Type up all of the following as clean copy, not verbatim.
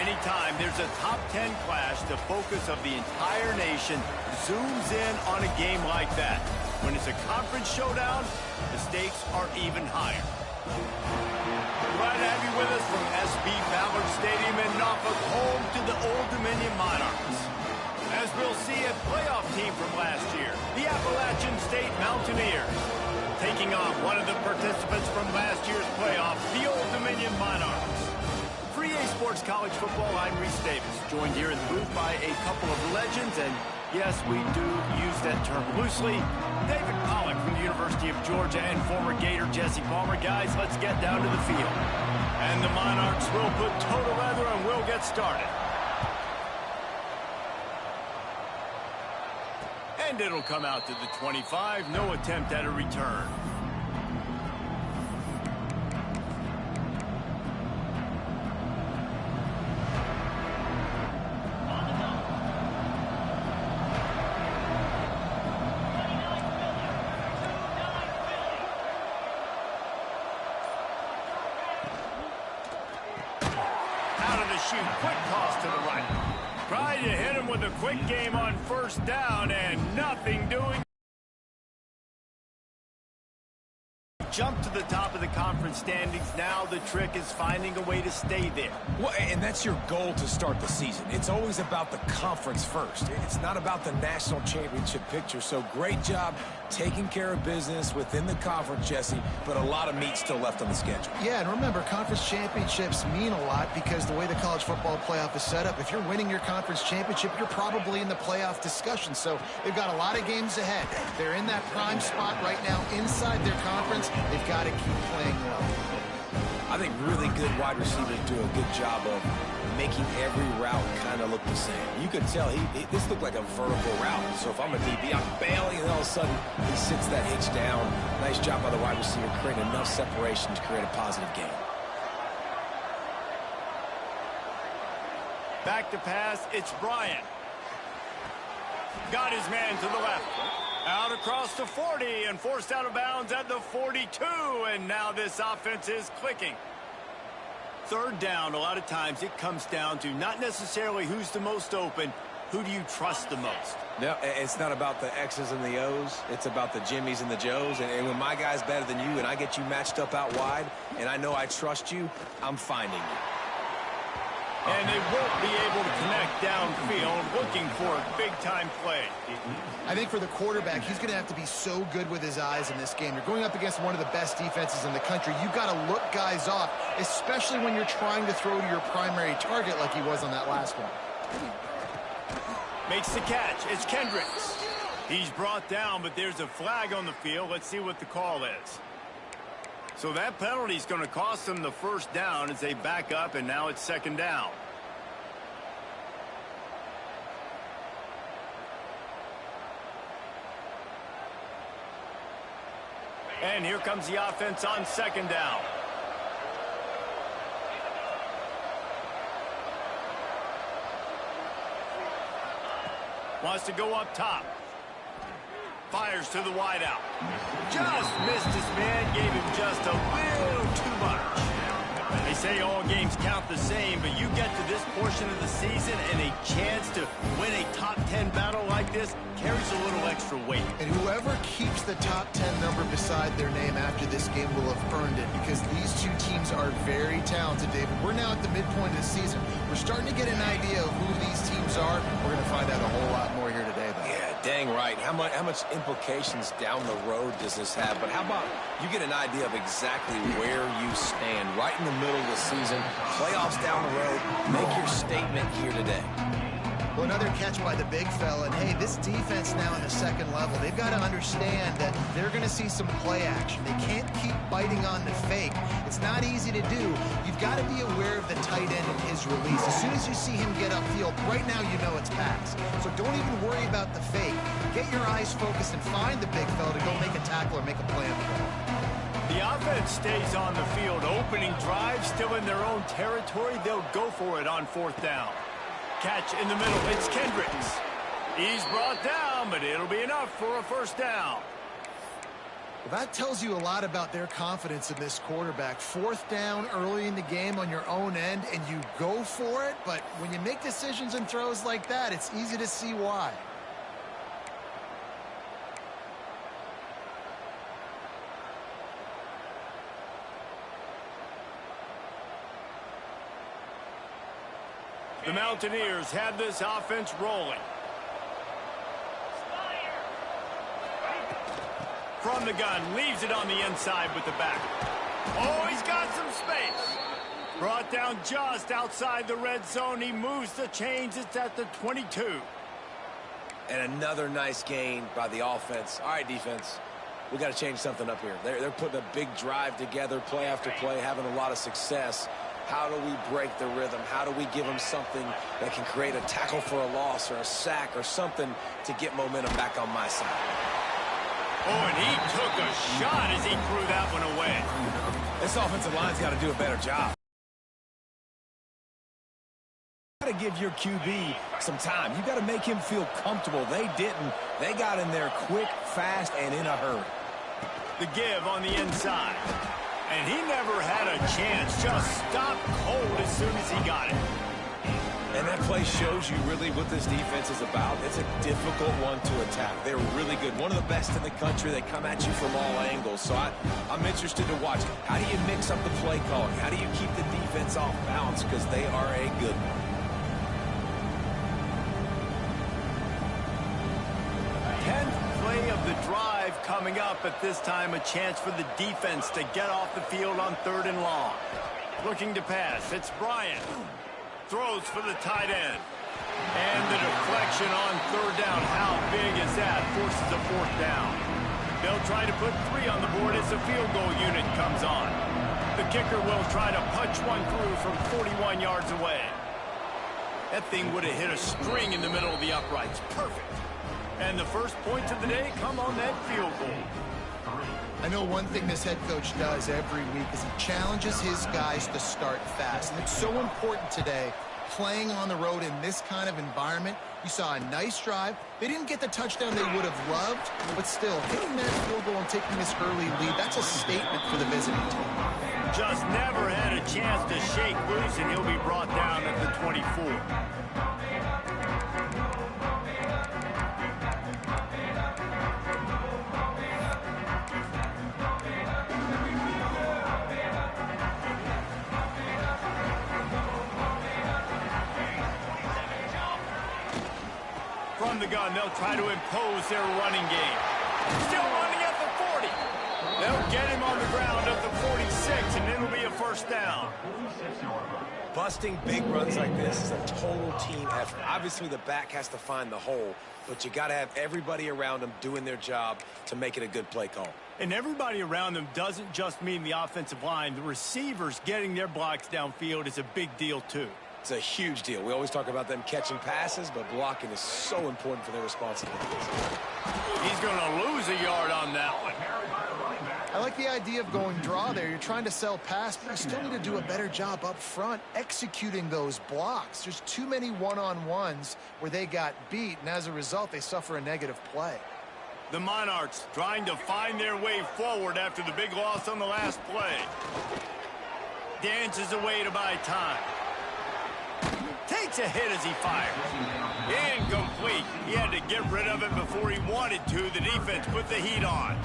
Anytime there's a top 10 clash, the focus of the entire nation zooms in on a game like that. When it's a conference showdown, the stakes are even higher. Glad to have you with us from SB Ballard Stadium in Norfolk, home to the Old Dominion Monarchs. As we'll see, a playoff team from last year, the Appalachian State Mountaineers, taking on one of the participants from last year's playoff, the Old Dominion Monarchs. For EA Sports College Football, I'm Reese Davis, joined here in the booth by a couple of legends, and yes, we do use that term loosely. David Pollack from the University of Georgia and former Gator Jesse Palmer. Guys, let's get down to the field. And the Monarchs will put toe to leather and we'll get started. And it'll come out to the 25. No attempt at a return. Shoot, quick toss to the right. Tried to hit him with a quick game on first down and nothing doing. Jump to the top of the conference standings. Now the trick is finding a way to stay there. Well, and that's your goal to start the season. It's always about the conference first. It's not about the national championship picture. So great job taking care of business within the conference, Jesse, but a lot of meat still left on the schedule. Yeah, and remember, conference championships mean a lot because the way the college football playoff is set up, if you're winning your conference championship, you're probably in the playoff discussion. So they've got a lot of games ahead. They're in that prime spot right now inside their conference. They've got to keep playing well. I think really good wide receivers do a good job of making every route kind of look the same. You could tell this looked like a vertical route. So if I'm a DB, I'm bailing, and all of a sudden he sits that hitch down. Nice job by the wide receiver, creating enough separation to create a positive gain. Back to pass, it's Bryant. Got his man to the left. Out across the 40 and forced out of bounds at the 42. And now this offense is clicking. Third down, a lot of times it comes down to not necessarily who's the most open, who do you trust the most? No, it's not about the X's and the O's. It's about the Jimmys and the Joes. And when my guy's better than you and I get you matched up out wide and I know I trust you, I'm finding you. And they won't be able to connect downfield, looking for a big-time play. I think for the quarterback, he's going to have to be so good with his eyes in this game. You're going up against one of the best defenses in the country. You've got to look guys off, especially when you're trying to throw to your primary target like he was on that last one. Makes the catch. It's Kendricks. He's brought down, but there's a flag on the field. Let's see what the call is. So that penalty is going to cost them the first down as they back up, and now it's second down. And here comes the offense on second down. Wants to go up top. Fires to the wideout. Just missed his man, gave him just a little too much. They say all games count the same, but you get to this portion of the season and a chance to win a top 10 battle like this carries a little extra weight. And whoever keeps the top 10 number beside their name after this game will have earned it, because these two teams are very talented, David. We're now at the midpoint of the season. We're starting to get an idea of who these teams are. We're going to find out a whole lot more here today, though. Yeah, dang right. How much implications down the road does this have? But how about you get an idea of exactly where you stand right in the middle of the season, playoffs down the road, make your statement here today. Well, another catch by the big fella. And, hey, this defense now in the second level, they've got to understand that they're going to see some play action. They can't keep biting on the fake. It's not easy to do. You've got to be aware of the tight end and his release. As soon as you see him get upfield, right now you know it's pass. So don't even worry about the fake. Get your eyes focused and find the big fella to go make a tackle or make a play on the ball. The offense stays on the field. Opening drive, still in their own territory. They'll go for it on fourth down. Catch in the middle. It's Kendricks. He's brought down, but it'll be enough for a first down. Well, that tells you a lot about their confidence in this quarterback. Fourth down early in the game on your own end, and you go for it. But when you make decisions and throws like that, it's easy to see why. The Mountaineers have this offense rolling. From the gun, leaves it on the inside with the back. Oh, he's got some space. Brought down just outside the red zone. He moves the chains. It's at the 22. And another nice gain by the offense. All right, defense, we got to change something up here. They're putting a big drive together, play after play, having a lot of success. How do we break the rhythm? How do we give them something that can create a tackle for a loss or a sack or something to get momentum back on my side? Oh, and he took a shot as he threw that one away. This offensive line's got to do a better job. You got to give your QB some time. You got to make him feel comfortable. They didn't. They got in there quick, fast, and in a hurry. The give on the inside. And he never had a chance. Just stopped cold as soon as he got it. And that play shows you really what this defense is about. It's a difficult one to attack. They're really good. One of the best in the country. They come at you from all angles. So I'm interested to watch it. How do you mix up the play calling? How do you keep the defense off balance? Because they are a good one. 10th play of the drive coming up. At this time, a chance for the defense to get off the field on 3rd and long. Looking to pass. It's Bryant. Throws for the tight end. And the deflection on 3rd down. How big is that? Forces a 4th down. They'll try to put 3 on the board as the field goal unit comes on. The kicker will try to punch one through from 41 yards away. That thing would have hit a string in the middle of the uprights. Perfect. And the first points of the day come on that field goal. I know one thing this head coach does every week is he challenges his guys to start fast. And it's so important today, playing on the road in this kind of environment. You saw a nice drive. They didn't get the touchdown they would have loved, but still, hitting that field goal and taking this early lead, that's a statement for the visiting team. Just never had a chance to shake loose, and he'll be brought down at the 24. From the gun, they'll try to impose their running game. Still running at the 40. They'll get him on the ground at the 46, and it'll be a 1st down. Busting big runs like this is a total team effort. Obviously, the back has to find the hole, but you got to have everybody around them doing their job to make it a good play call. And everybody around them doesn't just mean the offensive line. The receivers getting their blocks downfield is a big deal, too. It's a huge deal. We always talk about them catching passes, but blocking is so important for their responsibilities. He's going to lose a yard on that one. I like the idea of going draw there. You're trying to sell pass, but you still need to do a better job up front executing those blocks. There's too many one-on-ones where they got beat, and as a result, they suffer a negative play. The Monarchs trying to find their way forward after the big loss on the last play. Dances away to buy time. Takes a hit as he fires. Incomplete. He had to get rid of it before he wanted to. The defense put the heat on.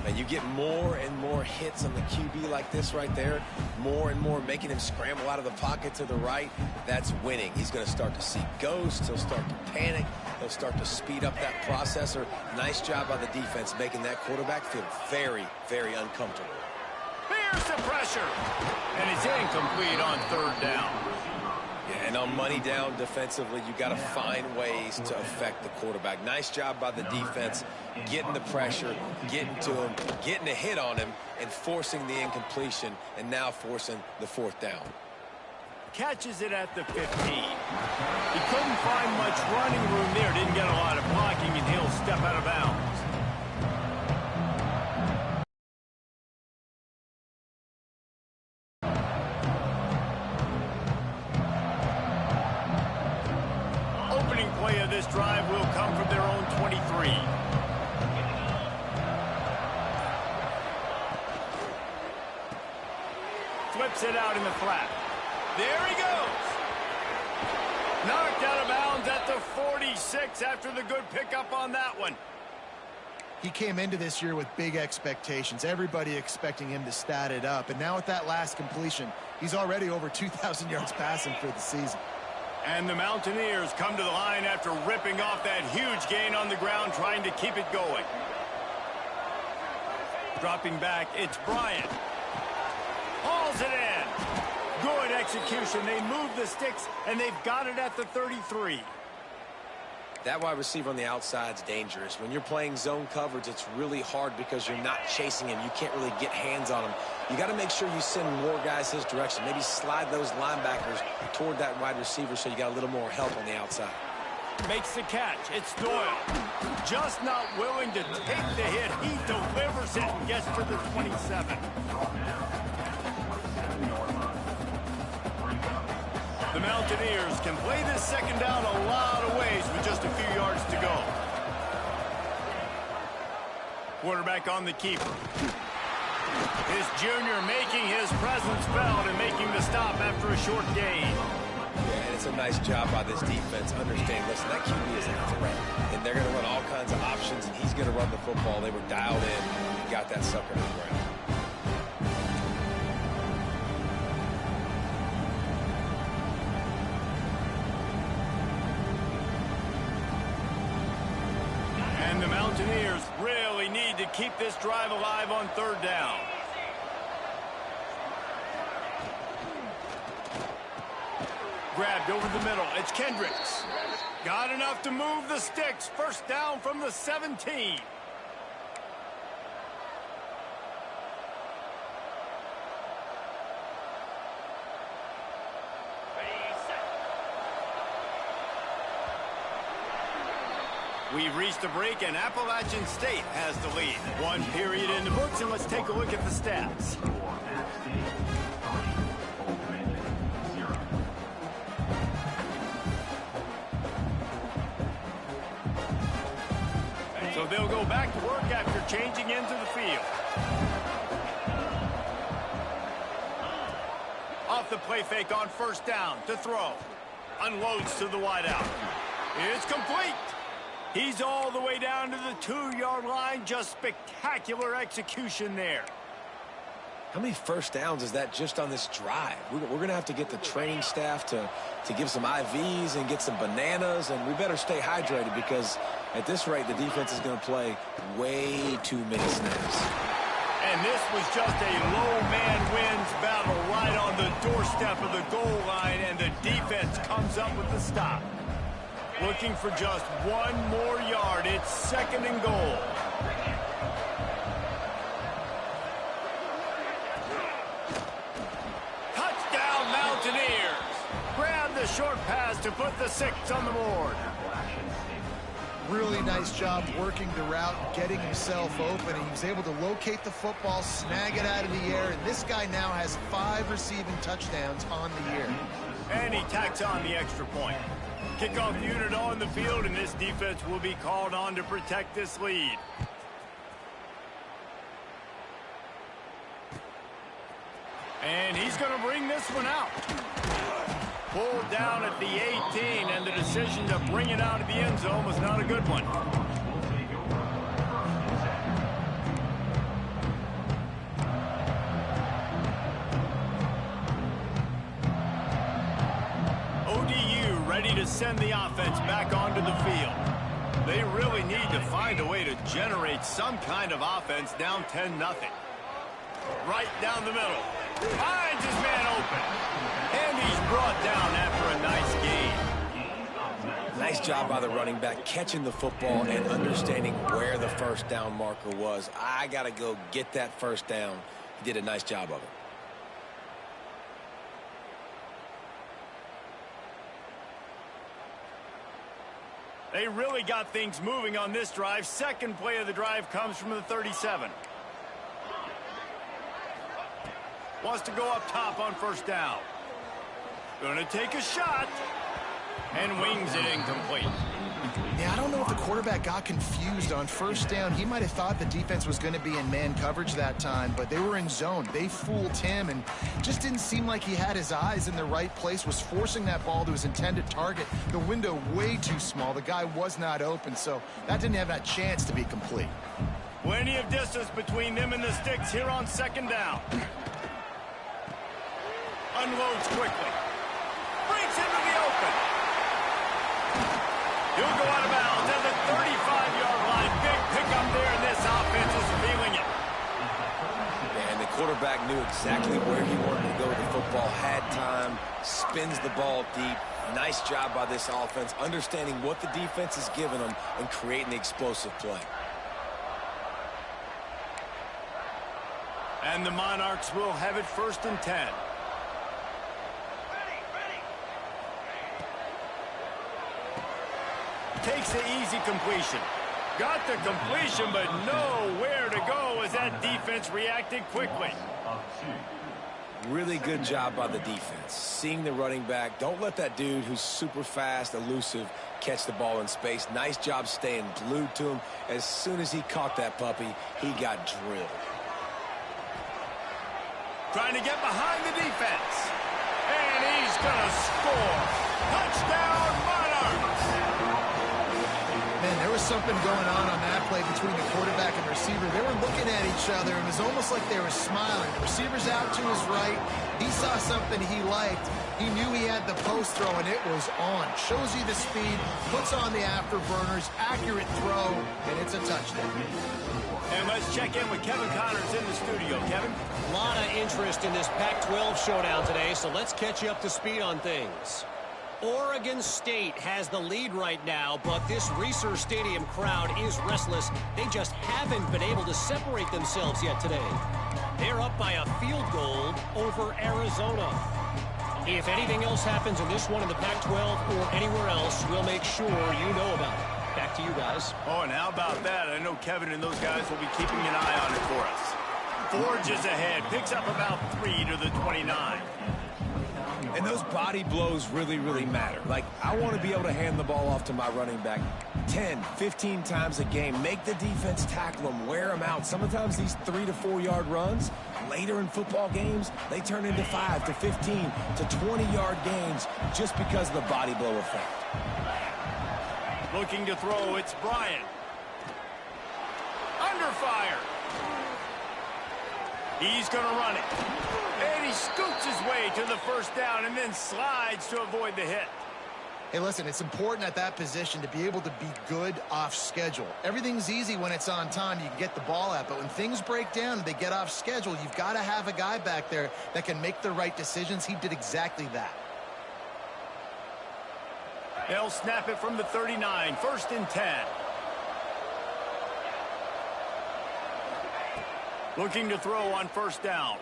And you get more and more hits on the QB like this right there. More and more making him scramble out of the pocket to the right. That's winning. He's going to start to see ghosts. He'll start to panic. He'll start to speed up that processor. Nice job by the defense making that quarterback feel very, very uncomfortable. Here's the pressure. And it's incomplete on 3rd down. Yeah, and on money down defensively, you got to find ways to affect the quarterback. Nice job by the defense, getting the pressure, getting to him, getting a hit on him, and forcing the incompletion, and now forcing the 4th down. Catches it at the 15. He couldn't find much running room there. Didn't get a lot of blocking, and he'll step out of bounds. Play of this drive will come from their own 23. rips it out in the flat. There he goes. Knocked out of bounds at the 46 after the good pickup on that one. He came into this year with big expectations. Everybody expecting him to stat it up. And now with that last completion, he's already over 2,000 yards passing for the season. And the Mountaineers come to the line after ripping off that huge gain on the ground, trying to keep it going. Dropping back, it's Bryant. Hauls it in. Good execution. They move the sticks, and they've got it at the 33. That wide receiver on the outside is dangerous. When you're playing zone coverage, it's really hard because you're not chasing him. You can't really get hands on him. You got to make sure you send more guys his direction. Maybe slide those linebackers toward that wide receiver so you got a little more help on the outside. Makes the catch. It's Doyle. Just not willing to take the hit. He delivers it and gets for the 27. The Mountaineers can play this second down a lot of ways with just a few yards to go. Quarterback on the keeper. His junior making his presence felt and making the stop after a short gain. Yeah, and it's a nice job by this defense. Understand, listen, that QB is a threat, and they're going to run all kinds of options, and he's going to run the football. They were dialed in and got that sucker to the ground. And the Mountaineers really need to keep this drive alive on third down. Grabbed over the middle. It's Kendricks. Got enough to move the sticks. First down from the 17. We've reached a break, and Appalachian State has the lead. One period in the books, and let's take a look at the stats. So they'll go back to work after changing into the field. Off the play fake on first down to throw. Unloads to the wideout. It's complete. He's all the way down to the 2-yard line. Just spectacular execution there. How many first downs is that just on this drive? We're going to have to get the training staff to give some IVs and get some bananas, and we better stay hydrated because at this rate, the defense is going to play way too many snaps. And this was just a low man wins battle right on the doorstep of the goal line, and the defense comes up with the stop. Looking for just one more yard. It's second and goal. Touchdown, Mountaineers. Grab the short pass to put the 6 on the board. Really nice job working the route, getting himself open, and he was able to locate the football, snag it out of the air, and this guy now has 5 receiving touchdowns on the year. And he tacks on the extra point. Kickoff unit on the field, and this defense will be called on to protect this lead. And he's going to bring this one out. Pulled down at the 18, and the decision to bring it out of the end zone was not a good one. ODU ready to send the offense back onto the field. They really need to find a way to generate some kind of offense down 10-0. Right down the middle. Finds his man open. And he's brought down after a nice gain. Nice job by the running back catching the football and understanding where the first down marker was. I got to go get that first down. He did a nice job of it. They really got things moving on this drive. Second play of the drive comes from the 37. Wants to go up top on first down. Gonna take a shot. And wings it incomplete. Yeah, I don't know if the quarterback got confused on first down. He might have thought the defense was going to be in man coverage that time, but they were in zone. They fooled him and just didn't seem like he had his eyes in the right place, was forcing that ball to his intended target. The window way too small. The guy was not open, so that didn't have that chance to be complete. Plenty of distance between them and the sticks here on second down. Unloads quickly. Breaks into the open. He'll go out of bounds at the 35-yard line. Big pickup there, and this offense is feeling it. And the quarterback knew exactly where he wanted to go with the football, had time, spins the ball deep. Nice job by this offense, understanding what the defense is giving them and creating the explosive play. And the Monarchs will have it 1st and 10. Takes the easy completion. Got the completion, but nowhere to go as that defense reacted quickly. Really good job by the defense. Seeing the running back. Don't let that dude who's super fast, elusive, catch the ball in space. Nice job staying glued to him. As soon as he caught that puppy, he got drilled. Trying to get behind the defense. And he's going to score. Touchdown, Monarchs! Man, there was something going on that play between the quarterback and receiver. They were looking at each other. It was almost like they were smiling. The receiver's out to his right. He saw something he liked. He knew he had the post throw, and it was on. Shows you the speed, puts on the afterburners, accurate throw, and it's a touchdown. And let's check in with Kevin Connors in the studio. Kevin? A lot of interest in this Pac-12 showdown today, so let's catch you up to speed on things. Oregon State has the lead right now, but this Reser Stadium crowd is restless. They just haven't been able to separate themselves yet today. They're up by a field goal over Arizona. If anything else happens in this one in the Pac-12 or anywhere else, we'll make sure you know about it. Back to you guys. Oh, and how about that? I know Kevin and those guys will be keeping an eye on it for us. Forges ahead, picks up about 3 to the 29. And those body blows really, really matter. Like, I want to be able to hand the ball off to my running back 10, 15 times a game. Make the defense tackle them, wear them out. Sometimes these 3 to 4 yard runs, later in football games, they turn into 5 to 15 to 20-yard gains just because of the body blow effect. Looking to throw, it's Bryant. Under fire. He's going to run it. And he scoots his way to the first down and then slides to avoid the hit. Hey, listen, it's important at that position to be able to be good off schedule. Everything's easy when it's on time. You can get the ball out. But when things break down and they get off schedule, you've got to have a guy back there that can make the right decisions. He did exactly that. They'll snap it from the 39, 1st and 10. Looking to throw on first down.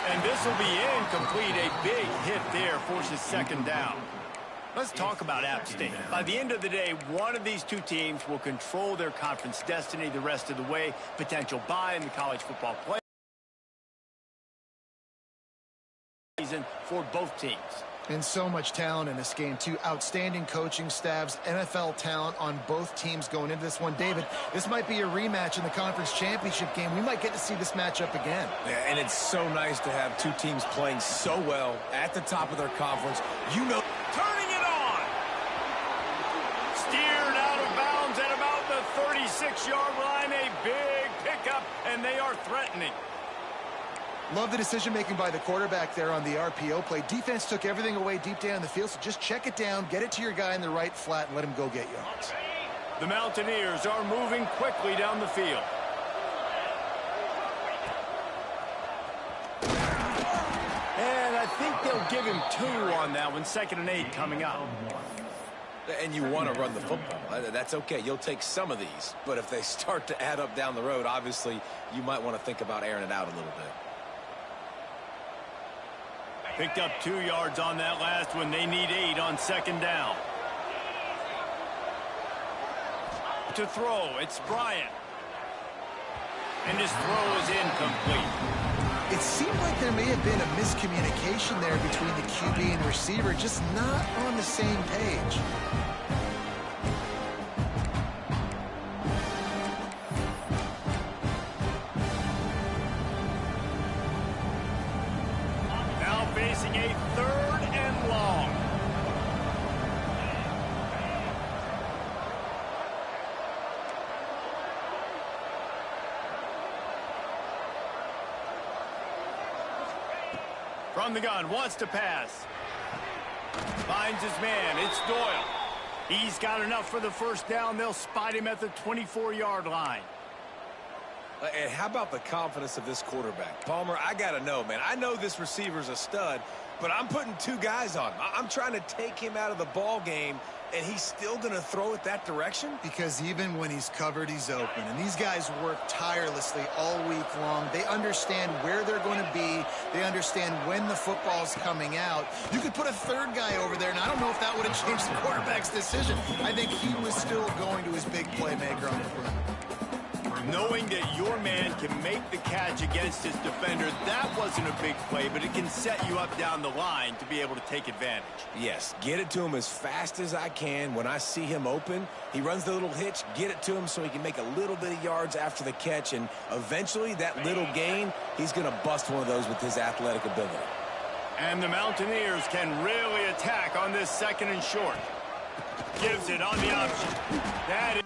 And this will be incomplete. A big hit there forces second down. Let's talk about App State. By the end of the day, one of these two teams will control their conference destiny the rest of the way. Potential bye in the college football play season for both teams. And so much talent in this game, too. Outstanding coaching staffs, NFL talent on both teams going into this one. David, this might be a rematch in the conference championship game. We might get to see this matchup again. Yeah, and it's so nice to have two teams playing so well at the top of their conference. You know, turning it on. Steered out of bounds at about the 36-yard line. A big pickup, and they are threatening. Love the decision-making by the quarterback there on the RPO play. Defense took everything away deep down the field, so just check it down, get it to your guy in the right flat, and let him go get yards. The Mountaineers are moving quickly down the field. And I think they'll give him 2 on that one. 2nd and 8 coming up. and you want to run the football. That's okay. You'll take some of these. But if they start to add up down the road, obviously you might want to think about airing it out a little bit. Picked up 2 yards on that last one. They need 8 on 2nd down. To throw, it's Bryant. And his throw is incomplete. It seemed like there may have been a miscommunication communication there between the QB and receiver just not on the same page. Now facing a 3rd and long. From the gun, wants to pass. Finds his man. It's Doyle. He's got enough for the first down. They'll spot him at the 24-yard line. And how about the confidence of this quarterback? Palmer, I got to know, man. I know this receiver's a stud, but I'm putting 2 guys on him. I'm trying to take him out of the ball game, and he's still going to throw it that direction? Because even when he's covered, he's open. And these guys work tirelessly all week long. They understand where they're going to be. They understand when the football's coming out. You could put a 3rd guy over there, and I don't know if that would have changed the quarterback's decision. I think he was still going to his big playmaker on the perimeter. Knowing that your man can make the catch against his defender, that wasn't a big play, but it can set you up down the line to be able to take advantage. Yes, get it to him as fast as I can. When I see him open, he runs the little hitch, get it to him so he can make a little bit of yards after the catch, and eventually that little gain, he's going to bust one of those with his athletic ability. And the Mountaineers can really attack on this 2nd and short. Gives it on the option. That is